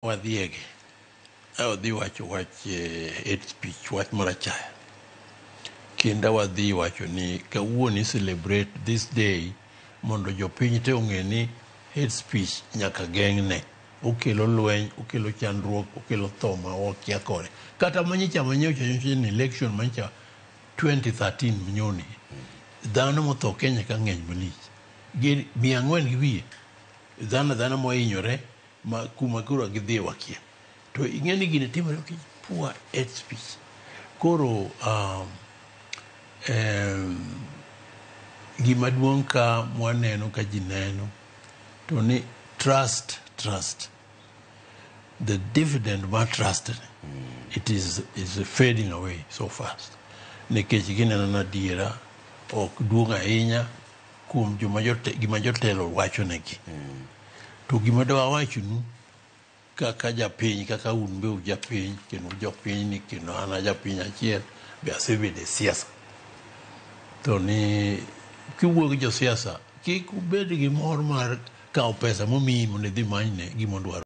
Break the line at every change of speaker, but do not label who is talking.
Wadhiege. Wadhi wacho wach hate speech, wach marachaya. Kenda wadhi wacho ni kawuoni celebrate this day mondo jopiny te ong'e ni hate speech nyaka geng'ne. Okelo lweny, okelo chandruok, okelo tho ma wakia kode. Kata manyicha manyocha ni election manyicha 2013 mnyoni. Dhano motho Kenya ka ng'eny malich. 400 gi wiye. Dhano mohinyore ma kuma kuro gidhi wakia. To ing'eni gine timore poor hate speech. Koro gima duong' ka mwaneno ka ji neno to ni trust. The dividend ma trust it is fading away so fast. Nikech gineno na diera ok duong' ahinya kuom gima jotelo wacho negi. To gima dawa wachonu kaka japiny, kaka un be ujapiny, kendo jopiny ni kendo an japiny achiel be asebede siasa. To ni kiwuok jo siasa, kik ubed gi mor mar kao pesa momiyi mondo idhi manyne gimodwaro.